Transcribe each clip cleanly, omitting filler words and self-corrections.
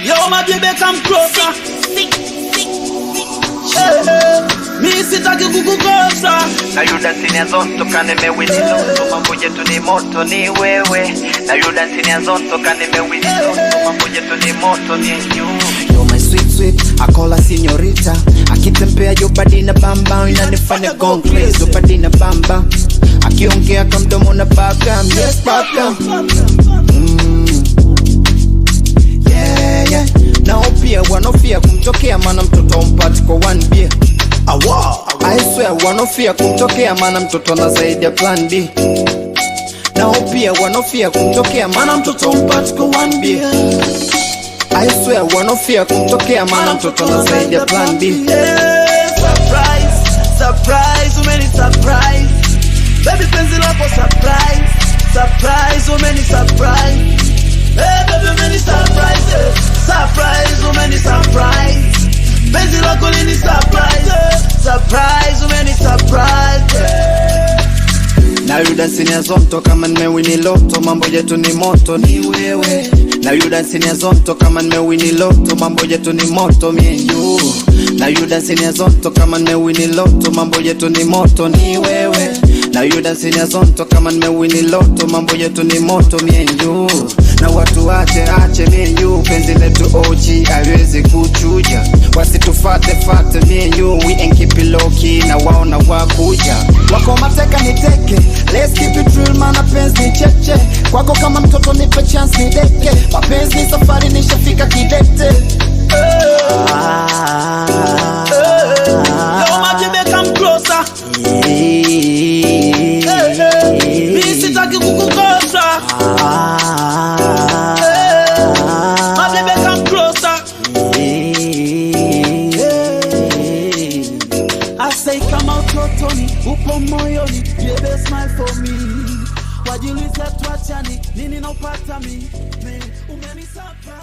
Yo, my baby, come closer. Mi sitaki kukukosa. Na yuda sini zonto kane mewini zonto. Mambo yetu ni moto ni wewe. Na yuda sini zonto kane mewini zonto. Mambo yetu ni moto ni you. You're my sweet sweet, I call her señorita. Akitembea your body na bamba, inanifanya gone crazy. Your body na bamba, akiongea kwa mdomo na baka. Yes baka. Yeah yeah. Nao pia wanofia kumtokea mana mtoto mpati kwa one beer. I swear wanofia kumtokea mana mtoto na zaidi ya plan B. Nao pia wanofia kumtokea mana mtoto mpati kwa one beer. I swear wanofia kumtokea mana mtoto na zaidi ya plan B. Surprise, surprise, umeni surprise. Baby penzi lako surprise. Surprise, umeni surprise. Hey baby umeni surprise. Surprise, umeni surprise. Penzi lako lini surprise. Surprise, umeni surprise. Na you dancing ya zonto kama nimewini loto. Mambo yetu ni moto ni wewe. Na you dancing ya zonto kama nimewini loto. Mambo yetu ni moto me and you. Na you dancing ya zonto kama nimewini loto. Mambo yetu ni moto ni wewe. Na you dancing ya zonto kama nimewini loto. Mambo yetu ni moto me and you. Na watu ache me and you. Penzi letu OG haiwezi kuchuja. Wasitufate me and you. We ain't keep it low key. Na waona wakuja. Wako mateka niteke. Let's keep it real mana penzi ni cheche. Kwako kama mtoto nipe chance ni deke. Mapenzi ni safari nishafika kidete. Yo my baby come closer. Mi sitaki kukukosa. My baby come closer. I say come out totoni, upo moyoni, baby smile for me. Wajiulize tuachani, nini na upata mi, umeni surprise.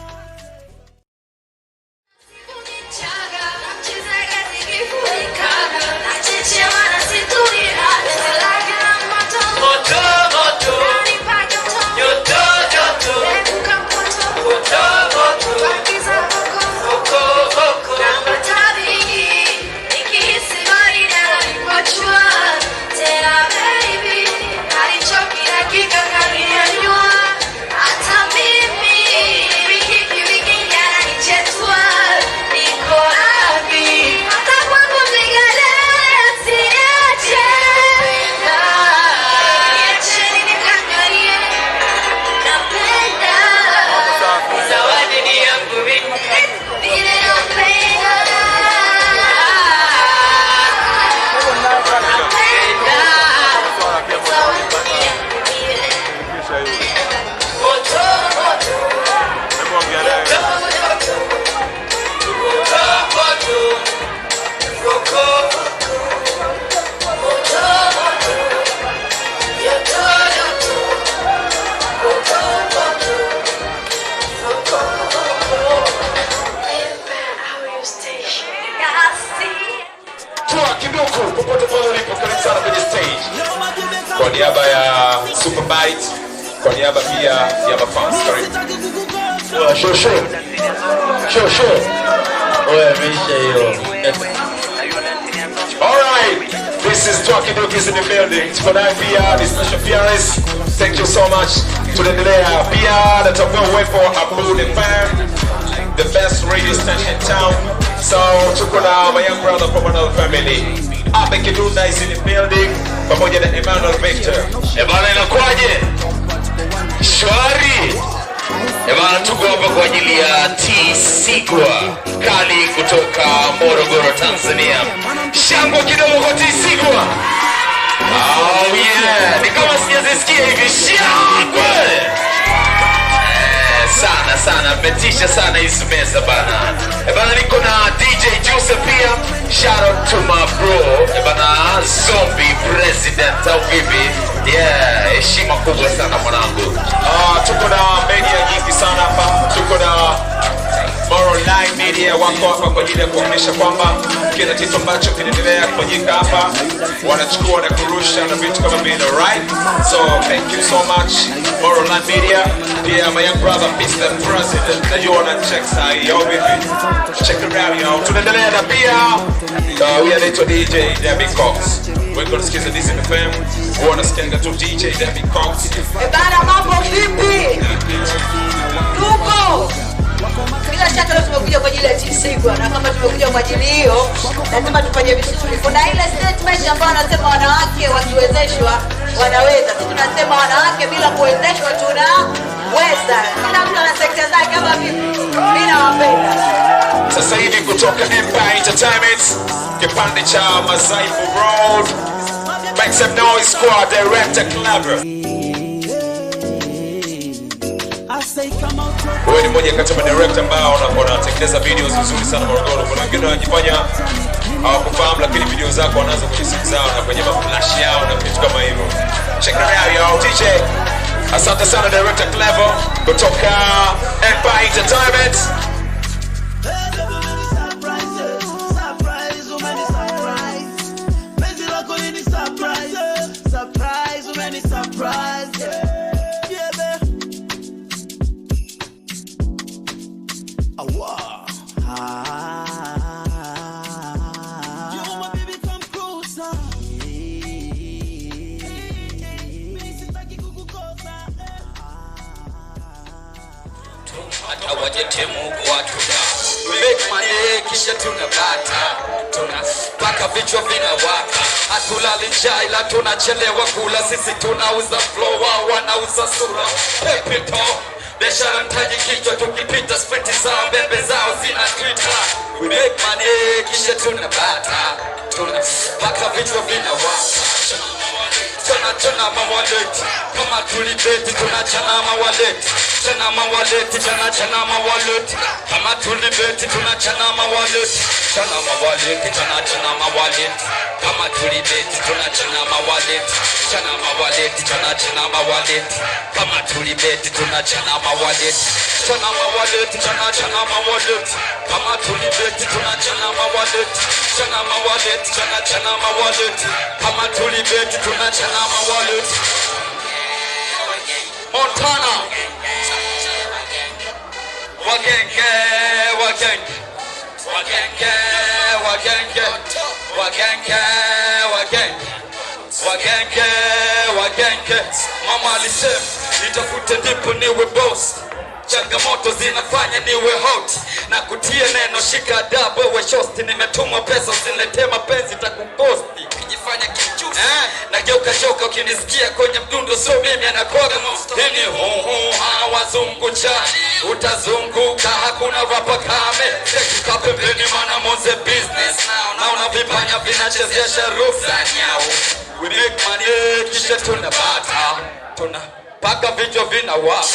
Kwa niaba ya Superbite, kwa niaba pia ya mafans, karibu. Sure. Alright, this is Twaki Dukis in the building. Tonight pia, this special appearance. Thank you so much. Tunaendelea pia, natambua uwepo wa Abu the Fan, the best radio station in town. So, tuko na my young brother from another family. Abe Kidunda is in the building. Pamoja na Emmanuel Victor. Ebana inakuaje? Shwari. Ebana tuko hapa kwa ajili ya T-Sigwa kali kutoka Morogoro, Tanzania. Shangwe kidogo kwa T-Sigwa. Oh yeah, ni kama sijazisikia hivi shangwe. Sana betisha sana hizi meza bana. Ebana niko na DJ Juice pia. Shout out to my bro Ebana Zombie President au vipi? Yeah, heshima kubwa sana mwanangu. Tuko na media nyingi sana hapa. Tuko na Moral Line Media wako hapa kwa ajili ya kuonyesha kwamba kila kitu ambacho kinaendelea kufanyika hapa wanachukua na kurusha na vitu kama vile, right? So thank you so much. Moral Media. Yeah, my young brother, Mr. President. Na you wanna check say, yo, baby. Check it out, yo. Tunaendelea na pia. We are the DJ Debbie Cox. We're gonna sikiza this in the fam. We wanna sikiza to DJ Debbie Cox. Bana, mambo vipi? Tuko. Bila shaka leo tumekuja kwa ajili ya T-Sigwa, na kama tumekuja kwa ajili hiyo, lazima tufanye vizuri. Kuna ile statement ambayo anasema wanawake wakiwezeshwa wanaweza. Sisi tunasema wanawake bila kuwezeshwa tunaweza. Kila mtu ana sekta zake kama vipi? Mimi nawapenda. Sasa hivi kutoka Empire Entertainment, kipande cha Masaifu Road. Make some noise squad, director Clever. Wewe ni mmoja kati ya director ambao wanatengeneza videos nzuri sana Morogoro. Kuna wengine wanajifanya hawakufahamu, lakini video zako wanaanza kwenye simu zao na kwenye maflash yao na vitu kama hivyo. Check it out, yo, DJ. Asante sana director Clever kutoka Empire Entertainment. Kisha tunabata, tunapaka vichwa vinawaka. Hatulali njaa ila tunachelewa kula. Sisi tunauza flow, wao wanauza sura. Pepito, biashara mtaji kichwa. Tukipita sprint zao, bembe zao zina Twitter. We make money, kisha tunabata, tunapaka vichwa vinawaka. Chana mawaleti, kama tulibeti tunachana mawaleti. Chana mawaleti, chana mawaleti. Kama tulibeti tunachana mawaleti. Chana mawaleti, chana mawaleti. Kama tulibeti tunachana mawaleti. Chana mawaleti, chana mawaleti. Kama tulibeti tunachana mawaleti. Chana mawaleti, chana mawaleti. Kama tulibeti tunachana mawaleti. Chana mawaleti, chana mawaleti. Kama tulibeti tunachana mawaleti. Montana Wagenge, wagenge, wagenge, wagenge, wagenge, wagenge, wagenge, wagenge. Mama alisema nitafute ndipo niwe boss. Changamoto zinafanya niwe hot. Na kutie neno shika adabu we shosti. Nimetumwa pesa usiniletee mapenzi takuposti. Kijifanya kichusi nageuka choka ukinisikia kwenye mdundo. So mimi anakoga nini wazungu cha. Utazunguka hakuna rapa kame. Tekika pembeni mana monze business. Naona vipanya vinachezea sharufu za nyao. We make money kisha tunabata. Tunapaka vichwa vinawaka.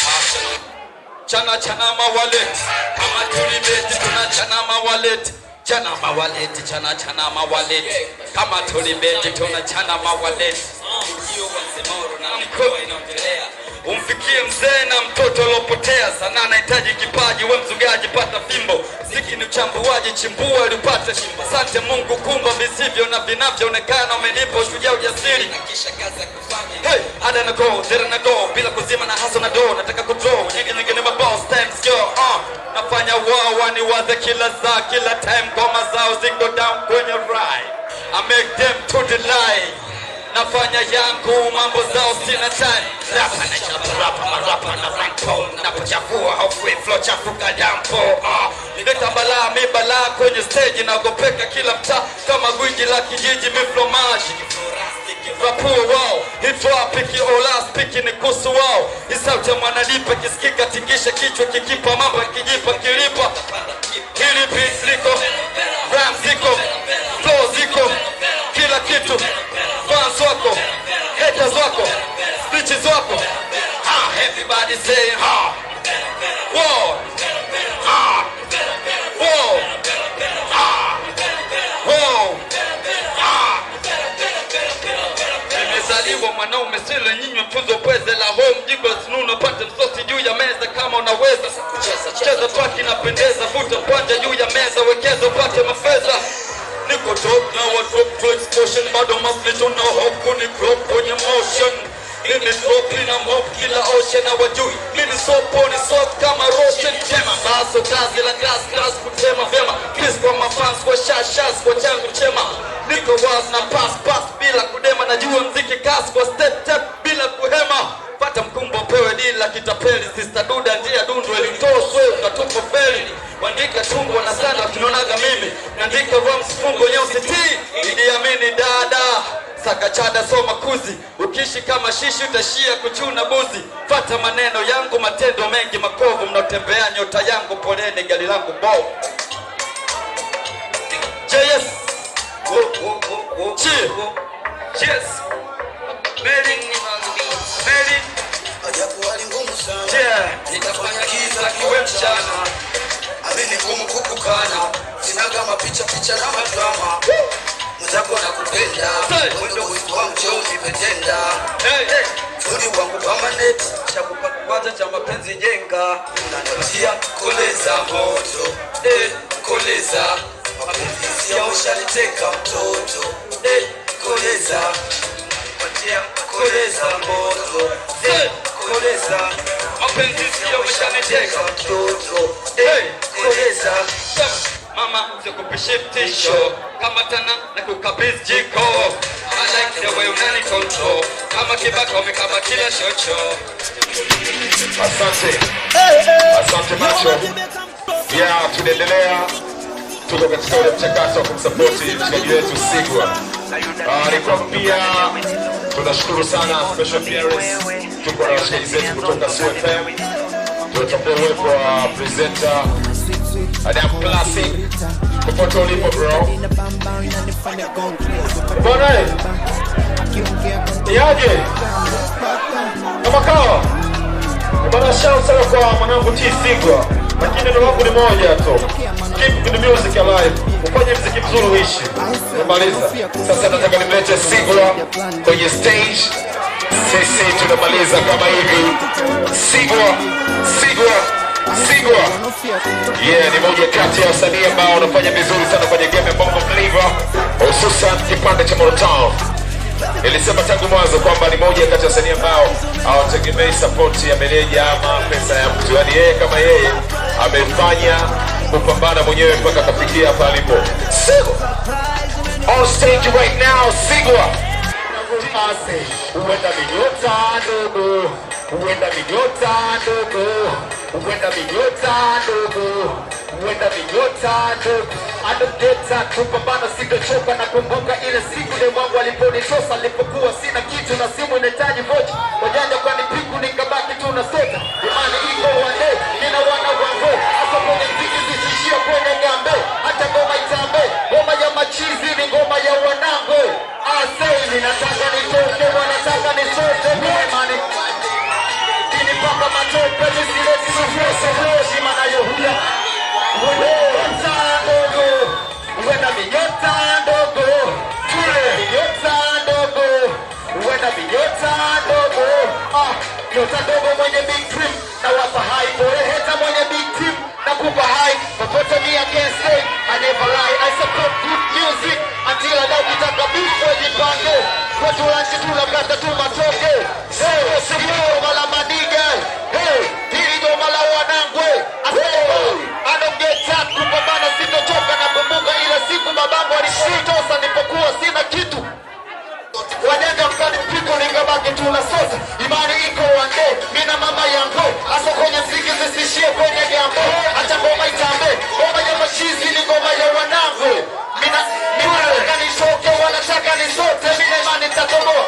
Chana mawaleti. Kama tulibeti tunachana mawaleti. Chana mawaleti, chana mawaleti. Kama tulibeti tunachana mawaleti. Umfikie mzee na mtoto lopotea. Sana anahitaji kipaji, we mzugaji pata fimbo. Ziki ni uchambuaji, chimbua ili upate. Asante Mungu kumba visivyo na vinavyoonekana. Umenipa ushujaa ujasiri. Hey, ada na go, there na go. Bila kuzima na hustle na do. Nataka kudraw, nyingi ni maboss, times go. Nafanya wao ni waze kila saa, kila time ngoma zao ziko down kwenye ride. I make them to deny. Nafanya yangu mambo zao sina time. Rapa na chapa marapa na ranko. Napochafua halfway flow chafuka dampo. Nileta balaa mi balaa kwenye stage. Naogopeka kila mtaa kama gwiji la kijiji mi flow magic. Rapu wao, hit wapiki ola spiki ni kusu wao. Isauti ya mwanalipa kisikika tingisha kichwa kikipa mambo kijipa kilipa. Hili beat liko, ram ziko, flow ziko, kila kitu. Fans wako, haters wako, bitches wako. Everybody say whoa, whoa, whoa. Nimezaliwa mwanaume sile nyinyi mfunzo pweze la home. Jigo sinuno pate msosi juu ya meza kama unaweza. Cheza paki na pendeza, vuta panja juu ya meza. Wekeza upate mafeza. Niko top now a drop to explosion. Bado maslicho na hope kuni crop kwenye motion. Ini drop in na mhofu kila oshe na wajui. Mimi sopo ni soft kama roasted tema. Baso kazi la glass kutema vema. Kiss kwa mafans kwa shashas kwa changu chema. Niko was na pass bila kudema. Najua mziki kasi kwa step bila kuhema. Pata mkumbo pewe dili la kitapeli. Sister Duda njia dundu elitoswe ukatupo feli. Wandika tungu wanasanda wakinonaga mimi. Nandika rams fungo nyeusi tii. Idiamini dada Sakachada soma kuzi. Ukishi kama shishi utashia kuchuna buzi. Fata maneno yangu matendo mengi makovu. Mnotembea nyota yangu poleni gali langu bow. JS Cheers Meli yeah. Nitafanya kiza kiwe mchana. Amini ngumu kukukana. Sinaga mapicha na madrama. Mzako na kupenda. Mwendo wifu wa mchoni petenda. Furi wangu permanent. Chakupa kwanza cha mapenzi jenga. Unanatia koleza moto. Koleza. Mapenzi siya ushaniteka mtoto. Koleza. Koleza moto. Koleza. Mapenzi siya ushaniteka mtoto. Koleza. Mama sikupishe tisho kama tana na kukabiz jiko. I like the way unani control. Kama kibaka umekaba kila shocho. Asante macho. Yeah, tunaendelea. Tuko katika ule mchakato wa kumsapoti mchezaji wetu Sigwa. Nikwambia tunashukuru sana special appearance. Tuko na washikaji zetu kutoka CFM. Tunatambua uwepo wa presenter Adam Classic. Popote ulipo bro. Bwana yaje kama kawa bwana, shout sana kwa mwanangu T Sigwa. Lakini neno langu ni moja tu, keep the music alive, ufanye muziki mzuri uishi. Tumaliza sasa, nataka nimlete Sigwa kwenye stage. Sisi tunamaliza kama hivi. Sigwa yeah, ni moja kati ya wasanii ambao wanafanya vizuri sana kwenye game ya Bongo Flava, hususan kipande cha Motown. Nilisema tangu mwanzo kwamba ni moja kati ya wasanii ambao hawategemei support ya meneja ama pesa ya mtu. Yaani yeye kama yeye amefanya kupambana mwenyewe mpaka akafikia hapa alipo. Sigwa on stage right now. Sigwa uenda minyota ndogo, uenda minyota ndogo, uenda minyota ndogo, uenda minyota ndogo. Adogeta kupambana sitachoka, na kumbuka ile siku ile mwangu aliponitosa, nilipokuwa sina kitu na simu inahitaji vocha. Wajanja kwa nipiku nikabaki tu na sota. Imani iko wande, nina wana wangu. Hasa kwenye mziki zishishia kwenye gambe. Hata ngoma itambe, ngoma ya machizi ni ngoma ya wanangu. Asei nataka nitoke, wanataka nisote. Imani kini paka matope, nisileti mafrosa mwoshi manayo huya. Uenda ndogo, uenda minyota ndogo, minyota ndogo, uenda minyota ndogo. Nyota ndogo mwenye big dream, na wapa high. Bore heta mwenye big team, na kupa high. Popote me I can't say, I never lie. I support good music, until I know kitaka beef kwenye pange. Kwa tulanchi tulakata tumatoke. Hey, siyo mala maniga. Hey, hili ndo mala wanangwe. I don't get that, kupambana sitochoka. Na kumbuka ile siku mabango alishitosa nipokuwa sina kitu. Wajanja mkani mpiko nikabaki tuna sosa. Imani iko wande, mina mama yangu. Aso kwenye mziki zisishie kwenye gambo. Acha ngoma itambe, ngoma ya machizi ni ngoma ya wanangu. Mina nataka nisoke, wanataka nisote. Mina imani tatoboa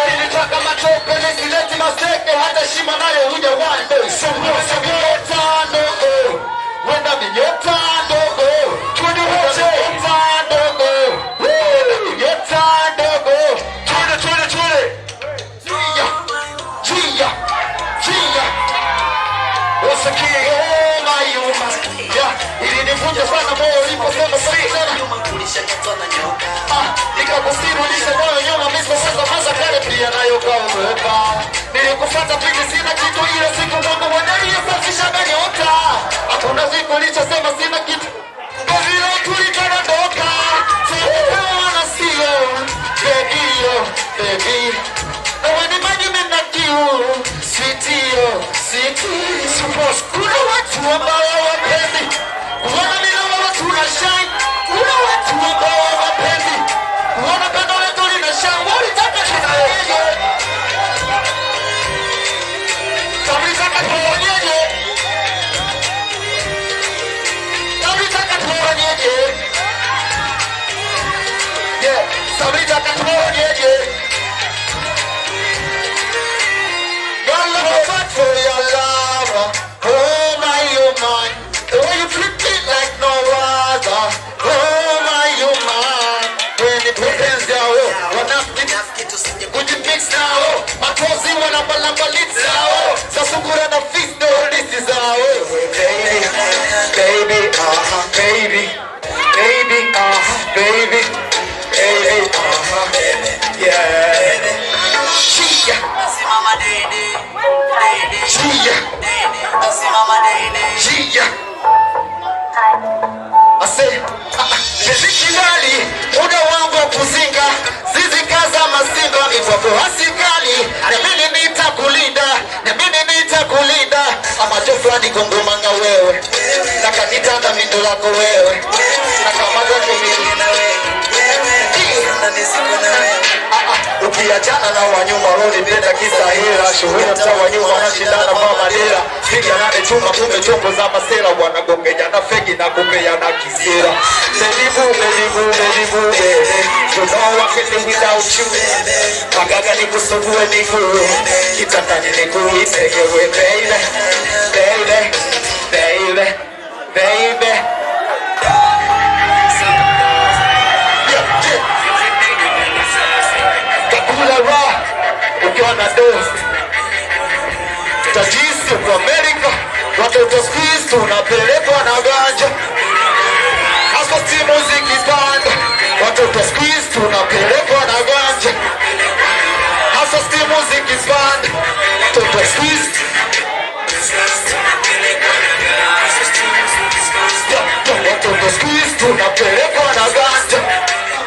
nilitaka matope, nisileti maseke. Hata shima nayo huja wande. Minyota ndogo, wenda minyota ndogo, tuende wote. Minyota ndogo, minyota ndogo, tuende Jia Osaki Mayuma. Ilinivunja sana moyo uliposema sana. Nikakusirulisha moyo nyuma, miso sasa maza kale pia nayo kaumeka. Nilikufata piki sina kitu, ile siku mwanga wadai yasafisha nyota. Hakuna siku lichosema sina kitu, kwa vile tulitana ndoka. Sasa wana sio baby. Na wani maji menaki post. Kuna watu ambao hawapendi kuona mimi na wewe tuna shine. Kuna watu ambao hawapendi kuona pendo letu lina shine. Walitaka tufanyeje? Walitaka tufanyeje? Walitaka tufanyeje? Yeah, walitaka tufanyeje? For your love, oh my, oh my, the way you flip it like no other, oh my, oh my, when it happens down, would you mix now, makozi wanabalambalitsa, sasungura na fist, no, this is our baby, baby, baby, baby, baby, baby, yeah. Mama Dede, Gia, Mama Dede, Gia. Ase, nisikilali, muda wangu wa kuzinga, zizi kaza masimba, mivoko hasikali, na mimi nitakulinda, na mimi nitakulinda, ama jofrani kongomanga wewe, na kanitanda mindo lako wewe, na kama zake mimi na wewe, ukiachana na wanyuma roli tenda kisahira shuhuda mta wanyuma wanashindana mama dela piga nane chuma kumbe chombo za masera wanagongeja na fegi na kumbea na kisera believe baby you know I can't live without you magaga ni kusugue niku kitandani nikuitegewe baby baby baby baby ukiwa na dost tajisi kwa Amerika watoto squeeze tunapelekwa na ganja hasa si muziki band watoto squeeze tunapelekwa na ganja hasa si muziki band watoto squeeze watoto squeeze tunapelekwa na ganja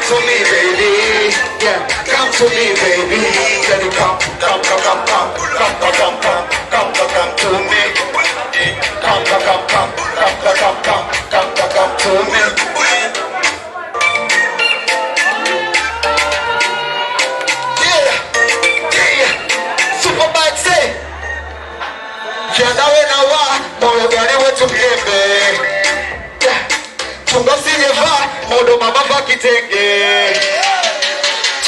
to me baby yeah come to me baby baby come to me come to me yeah Superbike say kiandawe na wa moyo gani wetu mlembe chunga usijevaa modo mama va kitenge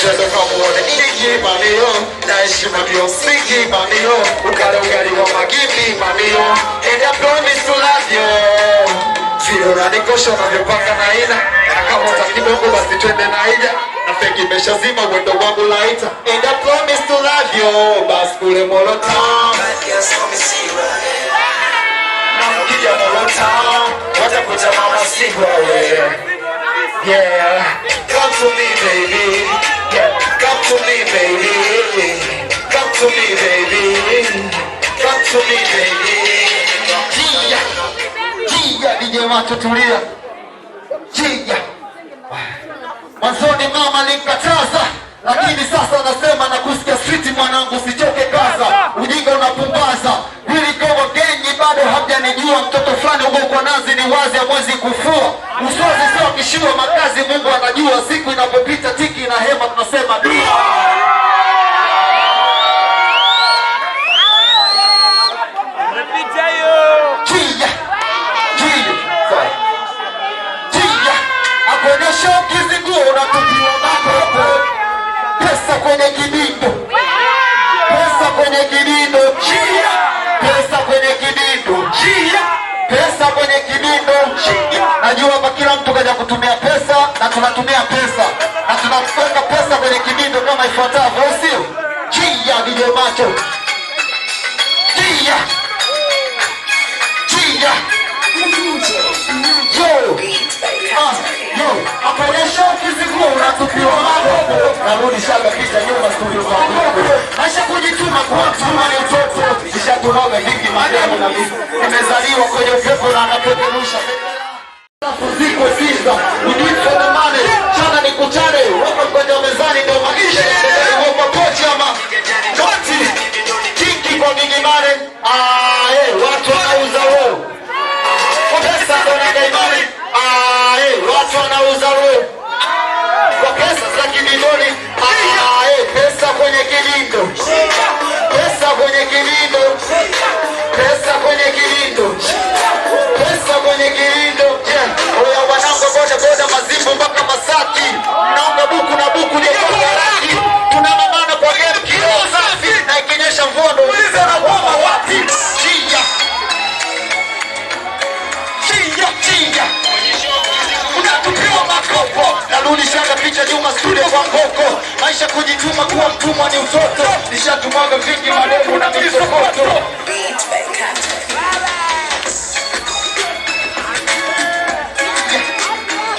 Cheza kamuone ingi manio na heshima vyo singi manio ukale ugali wa magimbi manio and I promise to love you vile unanikosha unavyopaka na ina na kama utakidongo basi twende na ija na feki imesha zima wendo wangu laita and I promise to love you basi kule Molo Town na mkija Molo Town watakuta mama sigwa we yeah come to me baby yeah come to me baby come to me baby come to me baby Gia DJ macho tulia Gia mwanzoni mama alikataza lakini sasa anasema na kusikia street mwanangu usichoke kaza ujinga unapumbaza really go again bado hamjanijua mtoto fulani huko kwa nazi ni wazi hamwezi kufua usozi sio kishua makazi Mungu anajua siku inapopita tiki na hema tunasema dua Akuonyesha ukizinguo unatupiwa makopo pesa kwenye kidindo pesa kwenye kidindo pesa kwenye kidindo pesa kwenye kidindo najua hapa kila mtu kaja kutumia pesa na tunatumia pesa na tunaweka pesa kwenye kidindo kama ifuatavyo sio Gia DJ macho Gia Akuonyesha ukizinguo unatupiwa makopo narudi shaka kisha nyuma studio za maisha kujituma kwa mtuma ni utoto kisha tunoga vingi mademu na mimi nimezaliwa kwenye upepo na anapeperusha Ziko sisa, we do it for the money Chana ni kuchane, wapa kwenye mezani ndo maisha wapa pochi ama Noti, kinki kwa mingi mane watu watu wanauza roho kwa pesa za kibindoni. Pesa kwenye kilindo, pesa kwenye kilindo, pesa kwenye kilindo, pesa kwenye kilindo. Oya wanangu boda boda Mazimbu mpaka Masaki, naomba buku na buku ni Karaki. Tunang'ang'ana kwa game kilo safi, na ikinyesha mvua ndo ulize na goma wapi. Chinja chinja chinja, unatupiwa makopo. Narudishaga picha Juma studio kwa ngoko. Maisha kujituma kuwa mtumwa ni utoto. Nishatumwaga vingi mademu na misokoto.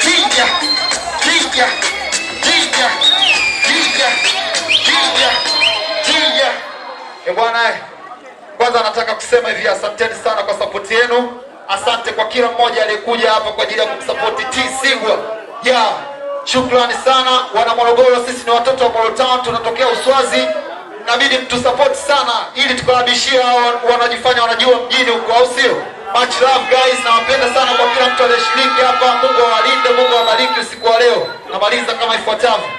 Jinja, jinja, jinja, jinja, jinja, jinja. Bwana, kwanza nataka kusema hivi, asanteni sana kwa support yenu. Asante kwa kila mmoja aliyekuja hapa kwa ajili ya kumsupport T Sigwa. Shukrani sana wana Morogoro, sisi ni watoto wa Moro Town, tunatokea Uswazi. Inabidi mtu support sana ili tukarabishia wanajifanya wanajua mjini huko, au sio? Much love guys, nawapenda sana kwa kila mtu aliyeshiriki hapa. Mungu awalinde, Mungu awabariki usiku wa leo. Namaliza kama ifuatavyo.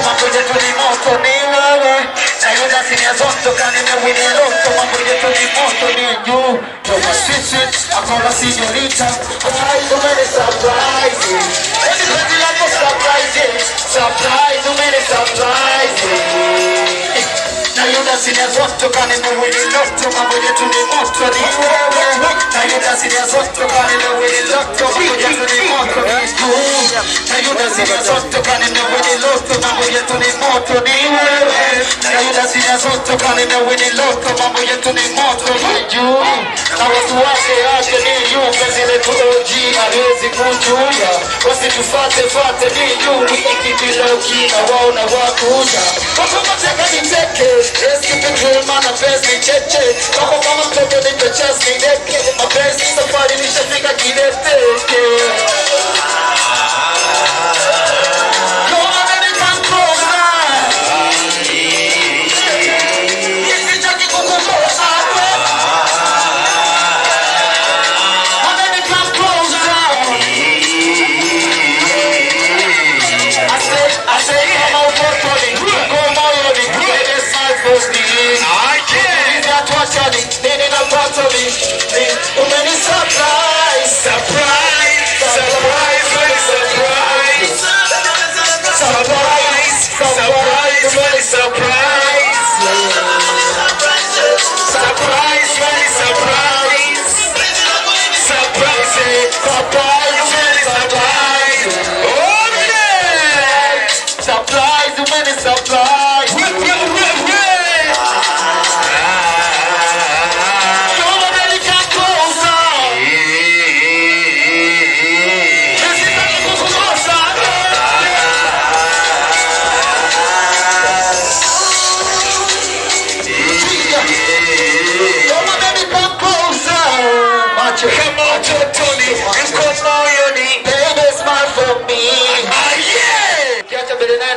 Mambo yetu ni moto ni wewe, na yuda sinia zoto kani mewini loto. Mambo yetu ni moto ni juu, toka sisi akola sinyorita. Surprise, umene surprise, everybody love surprise, surprise, umene surprise. Na yuda sinia zoto kani mewini loto. Mambo yetu ni moto ni wewe, na yuda sinia zoto kani mewini loto. Mambo yetu ni moto ni juu, na yuda sinia zoto kani mewini loto. Mambo yetu ni moto ni wewe, na yuda sinia zoto kani mewini loto. Mambo yetu ni moto ni juu, na watu wake yake ni juu. Kazi letu OG haliwezi kuchuja, wasitufate fate ni juu. Wiki bila ukina waona wakuja wakomateka ni teke. Eski petrol mana pesi cheche, wako kama mtoto ni pechas ni deke. Mapesi safari nishafika kidete.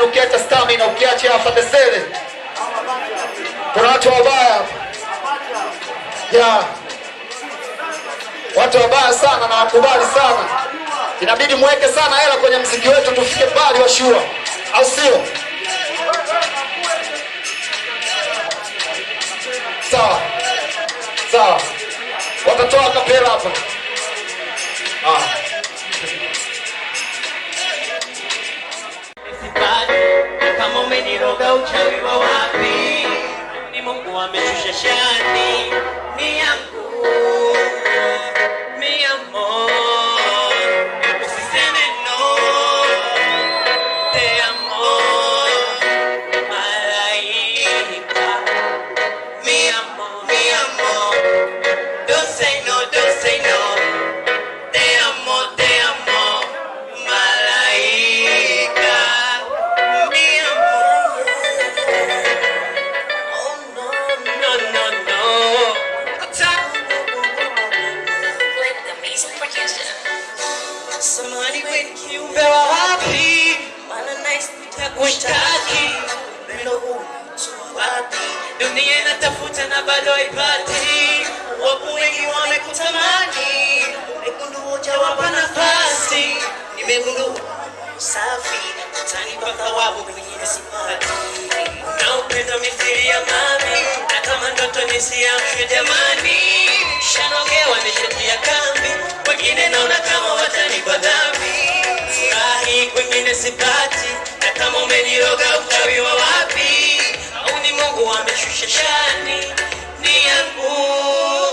Ukiacha stamina, ukiacha afate sele. Kuna watu wabaya. Watu wabaya sana na wakubali sana. Inabidi muweke sana hela kwenye mziki wetu tufike mbali wa shua, au sio? Sawa. Sawa. Watatoa kapela hapa. Kama umeniroga uchawi wa wapi? Ni Mungu ameshusha shani. Mi yangu, mi amor, usiseme no. Te amo, malaika. Mi amor, don't say no, don't say no. Te amo, malaika. Somebody with you, very happy. Mana nice, na bado haipati. Wapo wengi wamekutamani, nimegundua hujawapa nafasi. Nimegundua safi utanipa thawabu kwingine sipati. Na upendo mithili ya mami, na kama ndoto nisiamshwe jamani. Shanogewa nishatia kambi, wengine naona kama watanipa dhambi. Furahi kwingine sipati, na kama umeniroga uchawi wa wapi? Au ni Mungu ameshusha shani ni yangu.